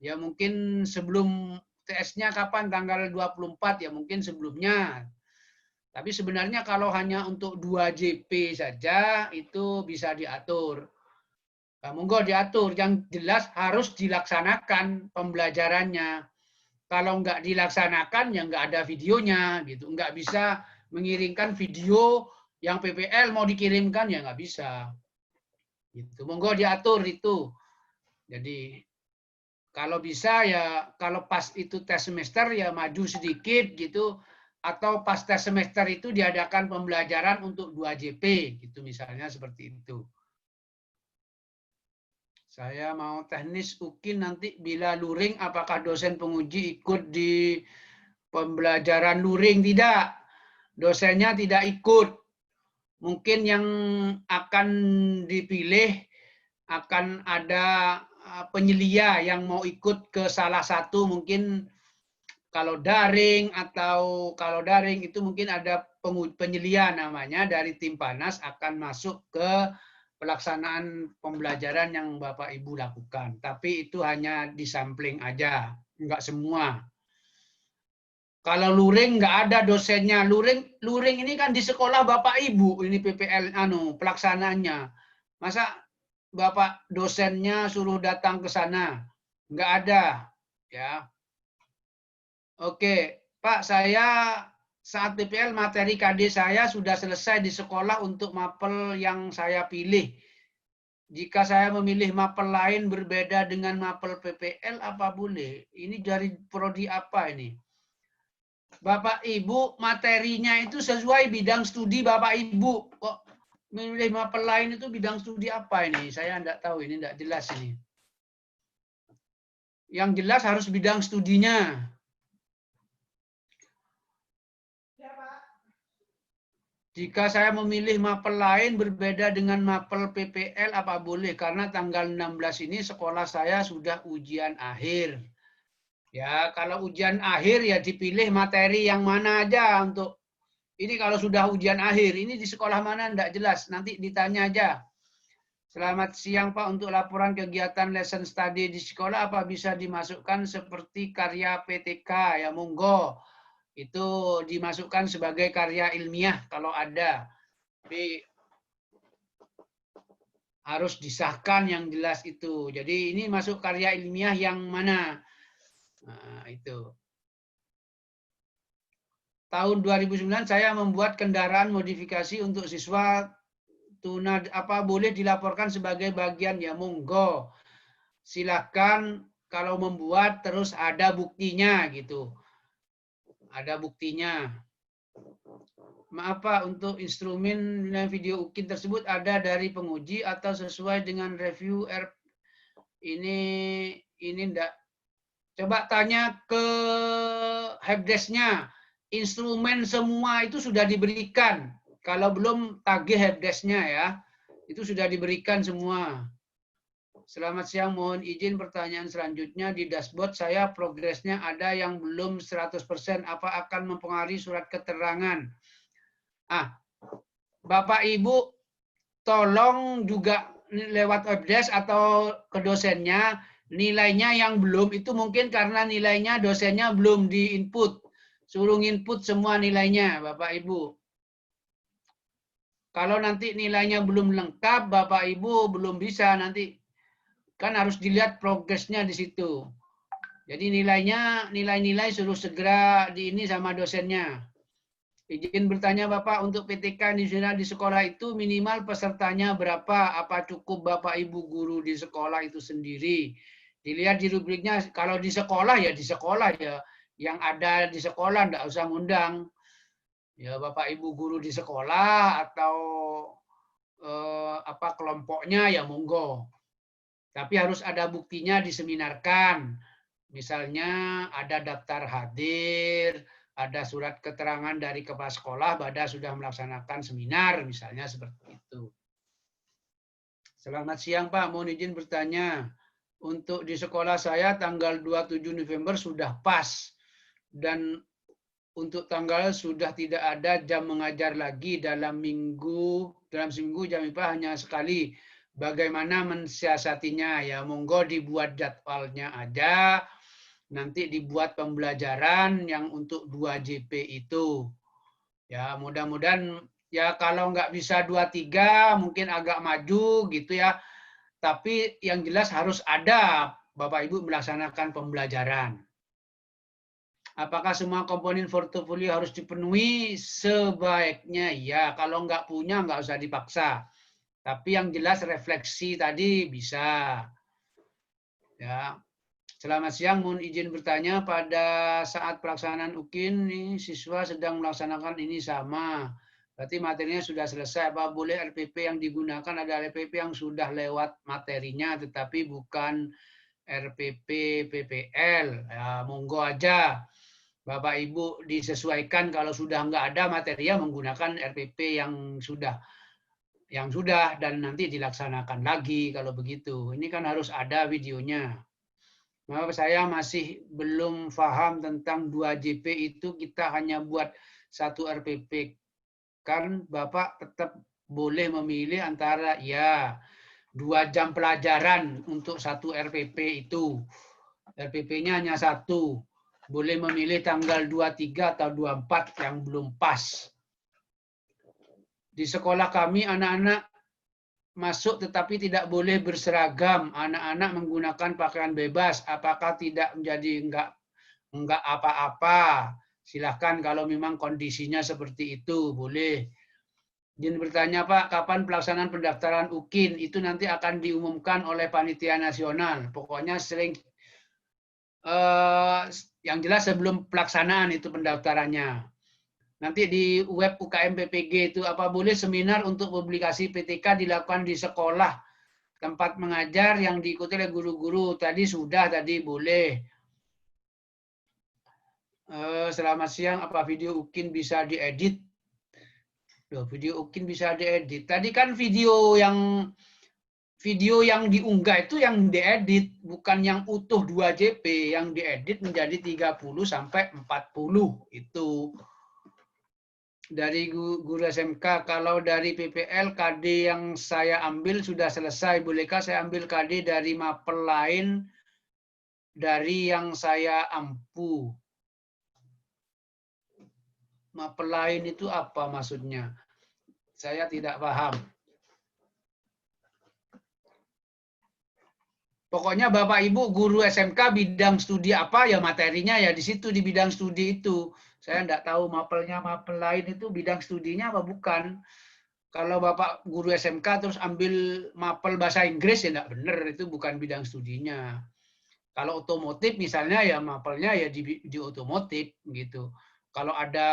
Ya mungkin sebelum TS-nya kapan, tanggal 24, ya mungkin sebelumnya. Tapi sebenarnya kalau hanya untuk 2 JP saja, itu bisa diatur. Nah, monggo diatur, yang jelas harus dilaksanakan pembelajarannya. Kalau enggak dilaksanakan, ya enggak ada videonya. Gitu. Enggak bisa mengirimkan video yang PPL mau dikirimkan, ya enggak bisa. Gitu. Monggo diatur itu. Jadi kalau bisa ya kalau pas itu tes semester ya maju sedikit gitu, atau pas tes semester itu diadakan pembelajaran untuk 2 JP gitu misalnya, seperti itu. Saya mau teknis UKIN nanti bila luring, apakah dosen penguji ikut di pembelajaran luring? Tidak. Dosennya tidak ikut. Mungkin yang akan dipilih akan ada penyelia yang mau ikut ke salah satu, mungkin kalau daring, atau kalau daring itu mungkin ada penyelia namanya dari tim Panas akan masuk ke pelaksanaan pembelajaran yang Bapak Ibu lakukan. Tapi itu hanya disampling aja, enggak semua. Kalau luring nggak ada dosennya. Luring ini kan di sekolah Bapak Ibu, ini PPL pelaksanaannya. Masa Bapak dosennya suruh datang ke sana? Nggak ada, ya. Oke, Pak, saya saat PPL materi KD saya sudah selesai di sekolah untuk mapel yang saya pilih. Jika saya memilih mapel lain berbeda dengan mapel PPL, apa boleh? Ini dari prodi apa ini? Bapak Ibu materinya itu sesuai bidang studi Bapak Ibu. Kok memilih mapel lain itu bidang studi apa ini? Saya enggak tahu, ini enggak jelas ini. Yang jelas harus bidang studinya. Jika saya memilih mapel lain berbeda dengan mapel PPL, apa boleh? Karena tanggal 16 ini sekolah saya sudah ujian akhir. Ya, kalau ujian akhir ya dipilih materi yang mana aja untuk ini kalau sudah ujian akhir. Ini di sekolah mana enggak jelas, nanti ditanya aja. Selamat siang Pak, untuk laporan kegiatan lesson study di sekolah apa bisa dimasukkan seperti karya PTK? Ya monggo. Itu dimasukkan sebagai karya ilmiah kalau ada. Tapi harus disahkan yang jelas itu. Jadi ini masuk karya ilmiah yang mana? Nah, itu. Tahun 2009 saya membuat kendaraan modifikasi untuk siswa tuna apa boleh dilaporkan sebagai bagian ya monggo. Silakan kalau membuat terus ada buktinya gitu. Ada buktinya. Maaf Pak, untuk instrumen video UKIN tersebut ada dari penguji atau sesuai dengan review ini enggak. Coba tanya ke helpdesk-nya. Instrumen semua itu sudah diberikan. Kalau belum tagih helpdesk-nya ya. Itu sudah diberikan semua. Selamat siang, mohon izin pertanyaan selanjutnya. Di dashboard saya progresnya ada yang belum 100%. Apa akan mempengaruhi surat keterangan? Bapak Ibu tolong juga lewat webdesk atau ke dosennya, nilainya yang belum itu mungkin karena nilainya dosennya belum di-input. Suruh input semua nilainya, Bapak Ibu. Kalau nanti nilainya belum lengkap, Bapak Ibu belum bisa nanti kan harus dilihat progresnya di situ. Jadi nilai-nilai suruh segera di ini sama dosennya. Izin bertanya Bapak, untuk PTK di sekolah itu minimal pesertanya berapa? Apa cukup Bapak Ibu guru di sekolah itu sendiri? Dilihat di rubriknya, kalau di sekolah ya di sekolah ya. Yang ada di sekolah enggak usah ngundang. Ya Bapak Ibu guru di sekolah atau apa kelompoknya ya monggo. Tapi harus ada buktinya diseminarkan. Misalnya ada daftar hadir, ada surat keterangan dari kepala sekolah bahwa sudah melaksanakan seminar, misalnya seperti itu. Selamat siang Pak, mohon izin bertanya. Untuk di sekolah saya tanggal 27 November sudah pas. Dan untuk tanggal sudah tidak ada jam mengajar lagi dalam seminggu jam IPA hanya sekali. Bagaimana mensiasatinya? Ya monggo dibuat jadwalnya aja. Nanti dibuat pembelajaran yang untuk 2 JP itu. Ya, mudah-mudahan ya kalau nggak bisa 2-3 mungkin agak maju gitu ya. Tapi yang jelas harus ada Bapak Ibu melaksanakan pembelajaran. Apakah semua komponen portofolio harus dipenuhi? Sebaiknya ya. Kalau nggak punya nggak usah dipaksa. Tapi yang jelas refleksi tadi bisa. Ya. Selamat siang, mohon izin bertanya, pada saat pelaksanaan UKIN, nih, siswa sedang melaksanakan ini sama. Berarti materinya sudah selesai. Apa boleh RPP yang digunakan ada RPP yang sudah lewat materinya, tetapi bukan RPP PPL. Ya, monggo aja. Bapak Ibu disesuaikan kalau sudah nggak ada materinya menggunakan RPP yang sudah dan nanti dilaksanakan lagi kalau begitu. Ini kan harus ada videonya. Maaf, saya masih belum paham tentang 2 JP itu kita hanya buat satu RPP. Kan Bapak tetap boleh memilih antara ya 2 jam pelajaran untuk satu RPP itu. RPP-nya hanya satu. Boleh memilih tanggal 23 atau 24 yang belum pas. Di sekolah kami anak-anak masuk tetapi tidak boleh berseragam. Anak-anak menggunakan pakaian bebas. Apakah tidak menjadi enggak apa-apa? Silahkan kalau memang kondisinya seperti itu, boleh. Izin bertanya Pak, kapan pelaksanaan pendaftaran UKIN? Itu nanti akan diumumkan oleh panitia nasional. Pokoknya yang jelas sebelum pelaksanaan itu pendaftarannya. Nanti di web UKM PPG itu apa boleh seminar untuk publikasi PTK dilakukan di sekolah tempat mengajar yang diikuti oleh guru-guru. Tadi boleh. Selamat siang, apa video UKIN bisa diedit? Loh, video UKIN bisa diedit. Tadi kan video yang diunggah itu yang diedit, bukan yang utuh 2 JP, yang diedit menjadi 30 sampai 40 itu. Dari guru SMK, kalau dari PPL KD yang saya ambil sudah selesai. Bolehkah saya ambil KD dari mapel lain dari yang saya ampu? Mapel lain itu apa maksudnya? Saya tidak paham. Pokoknya Bapak Ibu guru SMK bidang studi apa ya materinya ya di situ di bidang studi itu. Saya enggak tahu mapelnya mapel lain itu bidang studinya apa bukan. Kalau Bapak guru SMK terus ambil mapel bahasa Inggris ya enggak benar, itu bukan bidang studinya. Kalau otomotif misalnya ya mapelnya ya di otomotif gitu. Kalau ada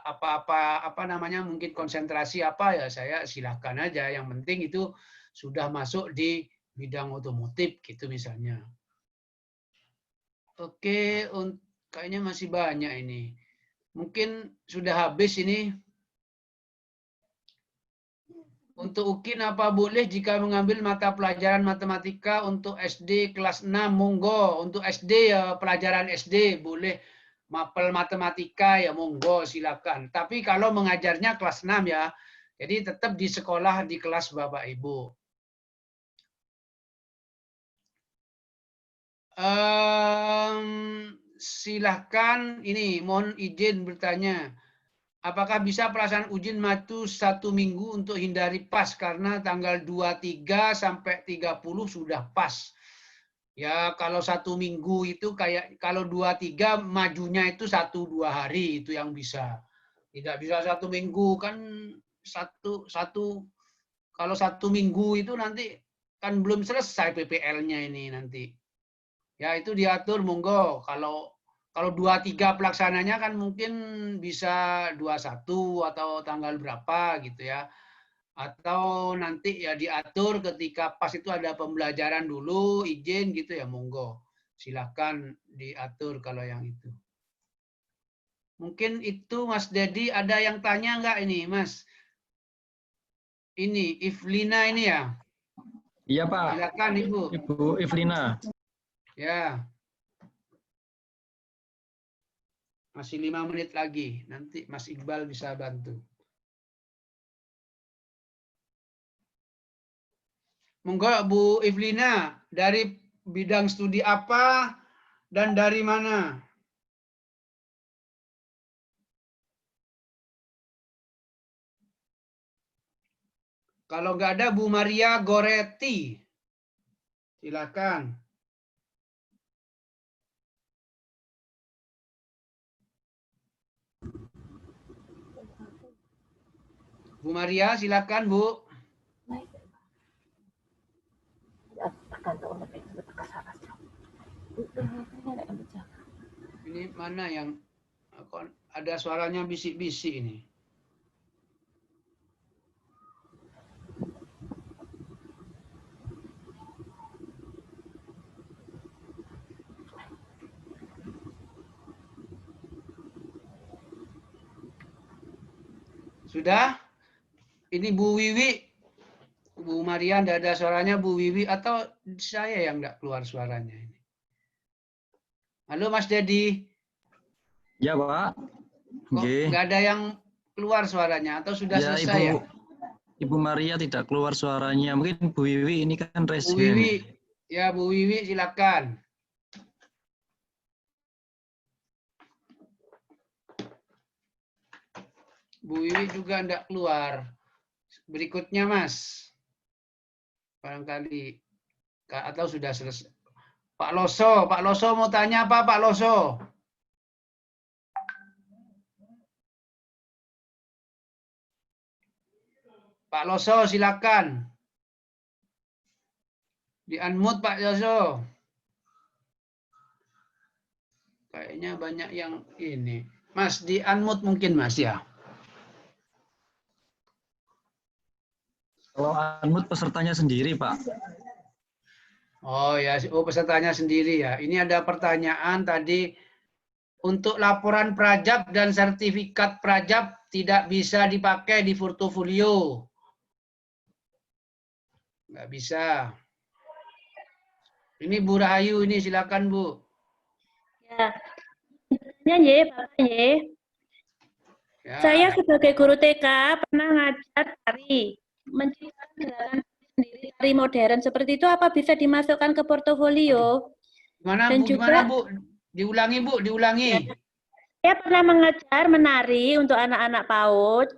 apa namanya mungkin konsentrasi apa ya saya silakan aja. Yang penting itu sudah masuk di bidang otomotif gitu misalnya. Oke, kayaknya masih banyak ini. Mungkin sudah habis ini. Untuk UKIN apa boleh jika mengambil mata pelajaran matematika untuk SD kelas 6? Monggo. Untuk SD ya pelajaran SD boleh mapel matematika ya monggo silakan. Tapi kalau mengajarnya kelas 6 ya. Jadi tetap di sekolah di kelas Bapak Ibu. Silahkan ini mohon izin bertanya. Apakah bisa pelaksanaan ujian matu 1 minggu untuk hindari pas karena tanggal 23 sampai 30 sudah pas. Ya kalau 1 minggu itu kayak kalau 23 majunya itu 1-2 hari itu yang bisa. Tidak bisa 1 minggu kan kalau 1 minggu itu nanti kan belum selesai PPL-nya ini nanti. Ya itu diatur monggo. Kalau 23 pelaksananya kan mungkin bisa 21 atau tanggal berapa gitu ya. Atau nanti ya diatur ketika pas itu ada pembelajaran dulu, izin gitu ya monggo. Silakan diatur kalau yang itu. Mungkin itu Mas Dedi ada yang tanya nggak ini Mas? Ini Iflina ini ya? Iya Pak. Silakan Ibu. Ibu Iflina. Ya. Masih 5 menit lagi, nanti Mas Iqbal bisa bantu. Monggo Bu Iflina, dari bidang studi apa dan dari mana? Kalau nggak ada Bu Maria Goretti, silakan. Bu Maria, silakan Bu. Ini mana yang ada suaranya bisik-bisik ini? Sudah? Ini Bu Wiwi. Bu Maria, tidak ada suaranya Bu Wiwi atau saya yang tidak keluar suaranya ini? Halo Mas Dedi. Ya Pak. Kok nggak ada yang keluar suaranya atau sudah Ya, selesai ya? Ibu Maria tidak keluar suaranya. Mungkin Bu Wiwi ini kan Bu resen. Wiwi, ya Bu Wiwi silakan. Bu Wiwi juga enggak keluar. Berikutnya Mas. Barangkali atau sudah selesai. Pak Loso mau tanya apa Pak Loso? Pak Loso silakan. Di-unmute Pak Loso. Kayaknya banyak yang ini. Mas di-unmute mungkin Mas ya. Kalau unmute pesertanya sendiri, Pak. Oh ya, pesertanya sendiri ya. Ini ada pertanyaan tadi untuk laporan prajab dan sertifikat prajab tidak bisa dipakai di portofolio. Nggak bisa. Ini Bu Rahayu ini, silakan Bu. Ya, Bapak ya. Saya sebagai guru TK pernah ngajar tari, menciptakan gerakan sendiri tari modern seperti itu apa bisa dimasukkan ke portofolio? Gimana Dan Bu? juga, Gimana Bu? Diulangi Bu, diulangi. Ya, saya pernah mengajar menari untuk anak-anak PAUD,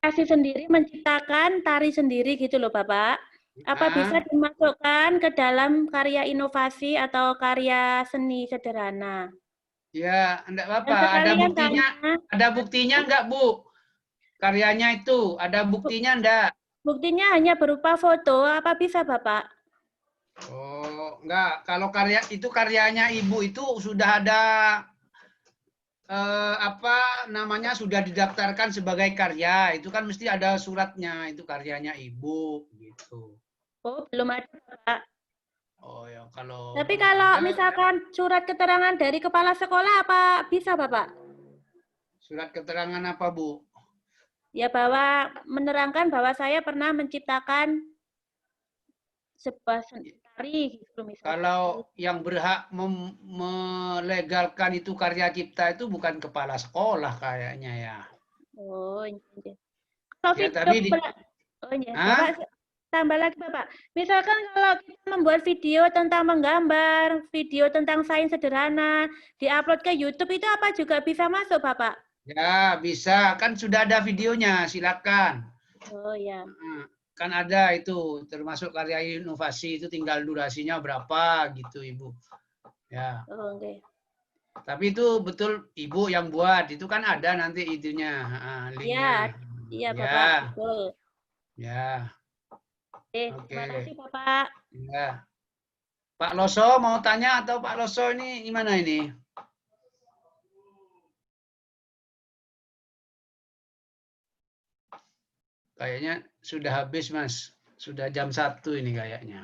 kasih sendiri menciptakan tari sendiri gitu loh Bapak. Apa bisa dimasukkan ke dalam karya inovasi atau karya seni sederhana? Ya, enggak apa-apa. Ada buktinya enggak, Bu? Karyanya itu, ada buktinya enggak? Buktinya hanya berupa foto, apa bisa, Bapak? Oh, enggak. Kalau karyanya Ibu itu sudah ada apa namanya sudah didaftarkan sebagai karya. Itu kan mesti ada suratnya, itu karyanya Ibu gitu. Oh, belum ada, Bapak. Oh ya, kalau Tapi kalau misalkan surat keterangan dari kepala sekolah apa bisa, Bapak? Surat keterangan apa, Bu? Ya, bahwa menerangkan bahwa saya pernah menciptakan sebuah tari gitu misalnya. Kalau yang berhak melegalkan itu karya cipta itu bukan kepala sekolah kayaknya ya. Oh, iya. Kalau Ya, video tapi oh iya, Bapak tambah lagi Bapak. Misalkan kalau kita membuat video tentang menggambar, video tentang sains sederhana, diupload ke YouTube itu apa juga bisa masuk Bapak? Ya, bisa. Kan sudah ada videonya, silakan. Oh ya. Kan ada itu, termasuk karya inovasi itu tinggal durasinya berapa gitu, Ibu. Ya. Oh, oke. Tapi itu betul Ibu yang buat, itu kan ada nanti itunya, linknya. Iya Bapak, betul. Ya. Oke. Terima kasih Bapak. Ya. Pak Loso mau tanya atau Pak Loso ini gimana ini? Kayaknya sudah habis, Mas. Sudah jam 1 ini kayaknya.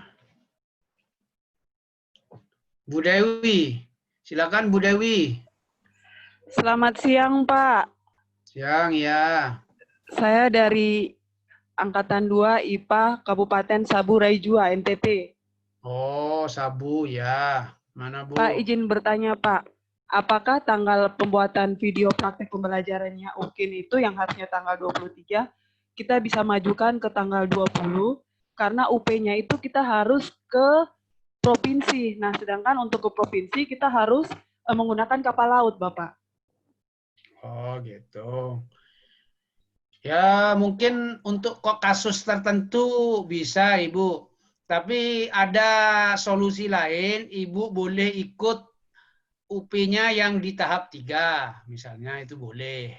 Bu Dewi, silakan Bu Dewi. Selamat siang, Pak. Siang, ya. Saya dari Angkatan 2 IPA Kabupaten Sabu Raijua, NTT. Oh, Sabu, ya. Mana, Bu? Pak, izin bertanya, Pak. Apakah tanggal pembuatan video praktek pembelajarannya UKIN itu yang harusnya tanggal 23, kita bisa majukan ke tanggal 20, karena UP-nya itu kita harus ke provinsi. Nah, sedangkan untuk ke provinsi kita harus menggunakan kapal laut, Bapak. Oh, gitu. Ya, mungkin untuk kasus tertentu bisa, Ibu. Tapi ada solusi lain, Ibu boleh ikut UP-nya yang di tahap 3, misalnya itu boleh.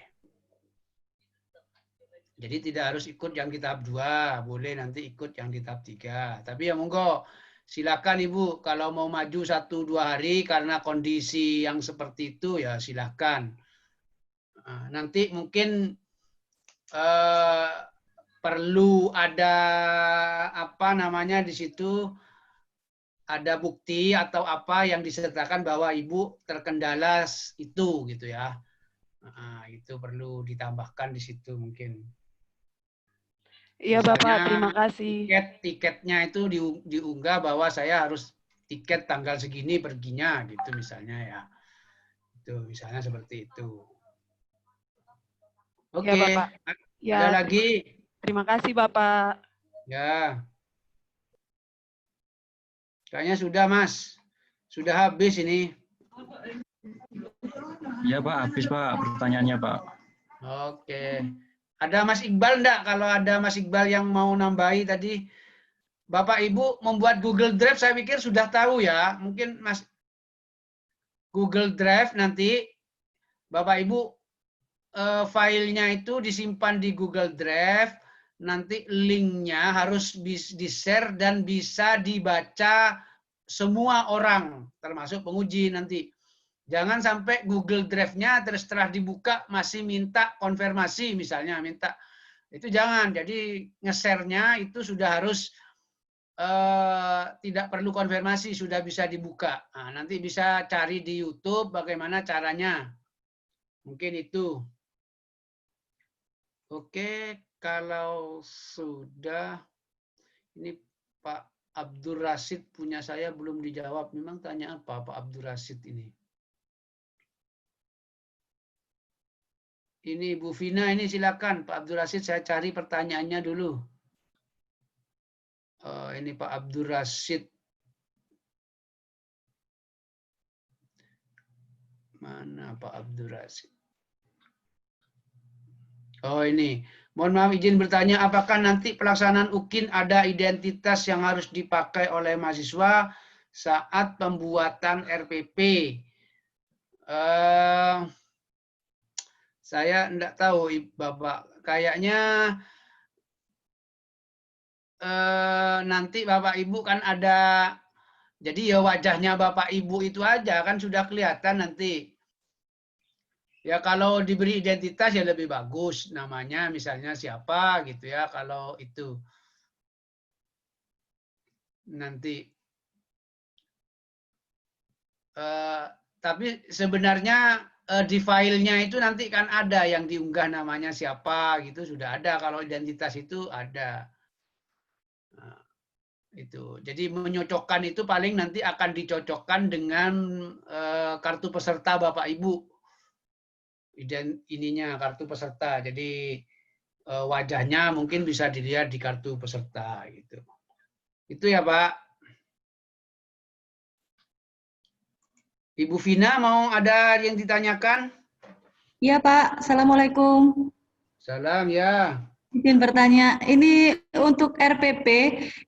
Jadi tidak harus ikut yang di tahap 2, boleh nanti ikut yang di tahap 3. Tapi ya monggo, silakan Ibu, kalau mau maju 1-2 hari karena kondisi yang seperti itu ya silakan. Nanti mungkin perlu ada apa namanya di situ, ada bukti atau apa yang disertakan bahwa Ibu terkendala itu gitu ya. Itu perlu ditambahkan di situ mungkin. Iya Bapak, terima kasih. Tiketnya itu diunggah bahwa saya harus tiket tanggal segini perginya gitu misalnya ya. Itu misalnya seperti itu. Oke. Ya, Bapak. Ya, ada lagi? Terima kasih Bapak. Ya. Kayaknya sudah, Mas. Sudah habis ini. Ya Pak, habis Pak pertanyaannya Pak. Oke. Ada Mas Iqbal enggak? Kalau ada Mas Iqbal yang mau nambahi tadi, Bapak Ibu membuat Google Drive, saya pikir sudah tahu ya. Mungkin Mas Google Drive nanti Bapak Ibu filenya itu disimpan di Google Drive, nanti linknya harus di-share dan bisa dibaca semua orang, termasuk penguji nanti. Jangan sampai Google Drive-nya terus setelah dibuka masih minta konfirmasi misalnya, minta itu jangan. Jadi nge-share-nya itu sudah harus tidak perlu konfirmasi, sudah bisa dibuka. Nah, nanti bisa cari di YouTube bagaimana caranya. Mungkin itu. Oke, kalau sudah, ini Pak Abdul Rasid punya saya belum dijawab. Memang tanya apa Pak Abdul Rasid ini? Ini Bu Vina, ini silakan Pak Abdul Rasid, saya cari pertanyaannya dulu. Ini Pak Abdul Rasid. Mana Pak Abdul Rasid? Oh ini. Mohon maaf izin bertanya, apakah nanti pelaksanaan UKIN ada identitas yang harus dipakai oleh mahasiswa saat pembuatan RPP? Saya enggak tahu Bapak. Kayaknya nanti Bapak Ibu kan ada, jadi ya wajahnya Bapak Ibu itu aja kan sudah kelihatan nanti. Ya kalau diberi identitas ya lebih bagus, namanya misalnya siapa gitu ya, kalau itu nanti. Tapi sebenarnya di filenya itu nanti kan ada yang diunggah namanya siapa gitu, sudah ada, kalau identitas itu ada. Nah, itu. Jadi menyocokkan itu paling nanti akan dicocokkan dengan kartu peserta Bapak Ibu. Ininya kartu peserta. Jadi wajahnya mungkin bisa dilihat di kartu peserta gitu. Itu ya, Pak. Ibu Vina mau ada yang ditanyakan? Iya Pak, Assalamualaikum. Salam ya. Izin bertanya, ini untuk RPP,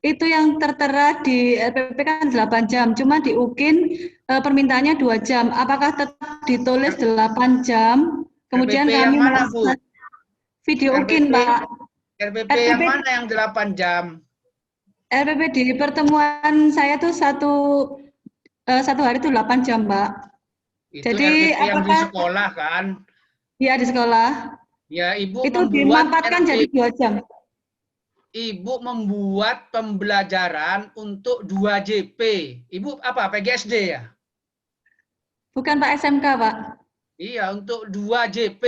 itu yang tertera di RPP kan 8 jam, cuma di UKIN permintaannya 2 jam. Apakah tetap ditulis 8 jam? Kemudian RPP kami yang mana, Bu? video RPP, UKIN, Pak. RPP yang mana yang 8 jam? RPP di pertemuan saya tuh satu hari itu 8 jam, Pak. Itu Jadi RPP yang di apakah sekolah kan? Iya di sekolah. Ya, Ibu Itu membuat dimampatkan jadi 2 jam. Ibu membuat pembelajaran untuk 2 JP. Ibu apa? PGSD ya? Bukan Pak SMK, Pak. Iya, untuk 2 JP.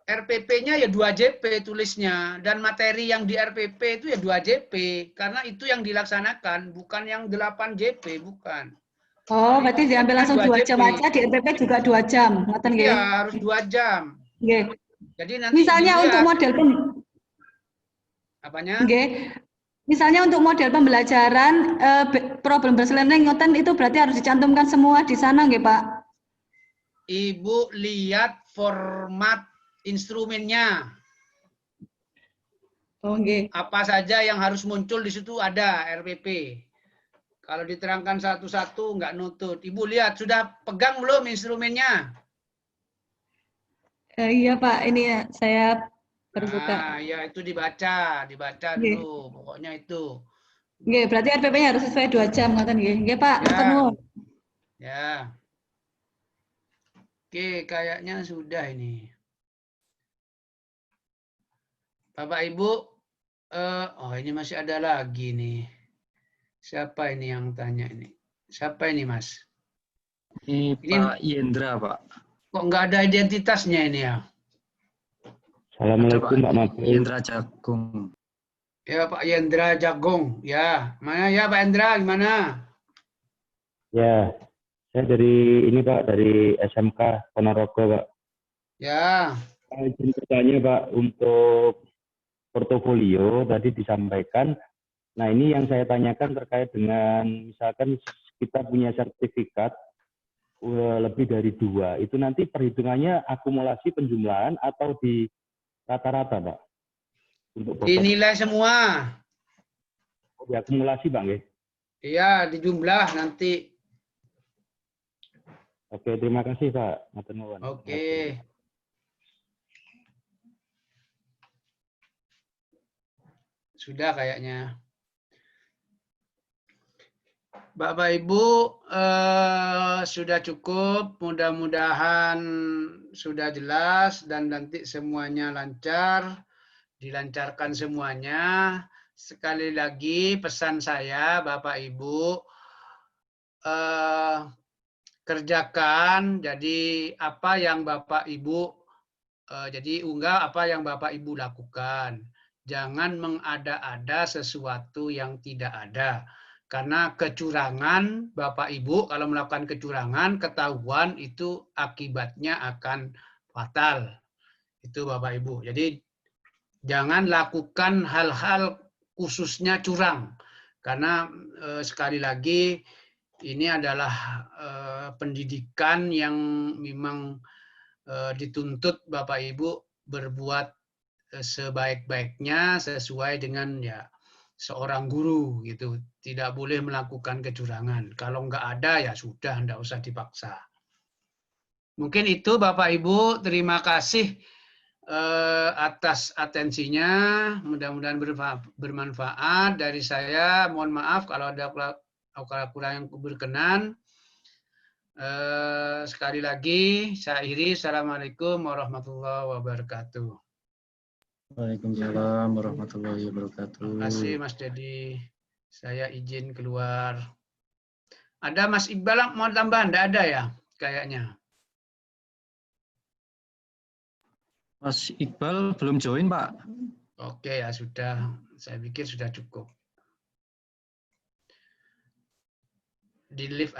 RPP-nya ya 2 JP tulisnya. Dan materi yang di RPP itu ya 2 JP. Karena itu yang dilaksanakan, bukan yang 8 JP, bukan. Oh, berarti diambil langsung 2 jam JP. aja, di RPP juga 2 jam. Ngoten nggih? Iya, harus 2 jam. Nggih. Jadi nanti Misalnya dilihat, untuk model apanya? nggih. Misalnya untuk model pembelajaran problem based learning ngoten itu berarti harus dicantumkan semua di sana nggih, Pak? Ibu lihat format instrumennya. Oh, nggih. Apa saja yang harus muncul di situ ada RPP. Kalau diterangkan satu-satu nggak nutut. Ibu lihat, sudah pegang belum instrumennya? Iya Pak, ini ya saya berbuka. Nah, ya itu dibaca dulu. Pokoknya itu. Nggih, berarti RPP-nya harus sesuai 2 jam ngoten nggih. Nggih, Pak. Ngoten nuwun. Ya. Oke, kayaknya sudah ini. Bapak Ibu, oh ini masih ada lagi nih. Siapa ini yang tanya ini? Siapa ini, Mas? Ini Pak Yendra, Pak. Kok nggak ada identitasnya ini ya? Assalamualaikum Pak Mabul. Yendra Jagung. Ya Pak Yendra Jagung. Ya, mana ya Pak Yendra? Gimana? Ya, saya dari ini Pak, dari SMK Ponorogo Pak. Ya. Saya izin bertanya Pak, untuk portofolio tadi disampaikan. Nah ini yang saya tanyakan terkait dengan misalkan kita punya sertifikat lebih dari 2, itu nanti perhitungannya akumulasi penjumlahan atau di rata-rata Pak? Untuk dinilai semua. Diakumulasi Pak nggih? Iya, dijumlah nanti. Oke, terima kasih Pak. Oke. Sudah kayaknya. Bapak Ibu, sudah cukup. Mudah-mudahan sudah jelas dan nanti semuanya lancar. Dilancarkan semuanya. sekali lagi pesan saya, Bapak Ibu, kerjakan. Jadi apa yang Bapak Ibu jadi unggah apa yang Bapak Ibu lakukan. Jangan mengada-ada sesuatu yang tidak ada. Karena kecurangan, Bapak Ibu kalau melakukan kecurangan, ketahuan itu akibatnya akan fatal. Itu Bapak Ibu. Jadi jangan lakukan hal-hal khususnya curang. Karena sekali lagi ini adalah pendidikan yang memang dituntut Bapak Ibu berbuat sebaik-baiknya sesuai dengan ya seorang guru gitu. Tidak boleh melakukan kecurangan. Kalau nggak ada ya sudah, nggak usah dipaksa. Mungkin itu Bapak Ibu, terima kasih atas atensinya. Mudah-mudahan bermanfaat. Dari saya mohon maaf kalau ada kurang yang berkenan. Sekali lagi saya akhiri. Assalamualaikum warahmatullahi wabarakatuh. Waalaikumsalam warahmatullahi wabarakatuh. Terima kasih Mas Dedi. Saya izin keluar. Ada Mas Iqbal mau tambahan? Tidak ada ya kayaknya. Mas Iqbal belum join, Pak. Oke ya sudah. Saya pikir sudah cukup. Di live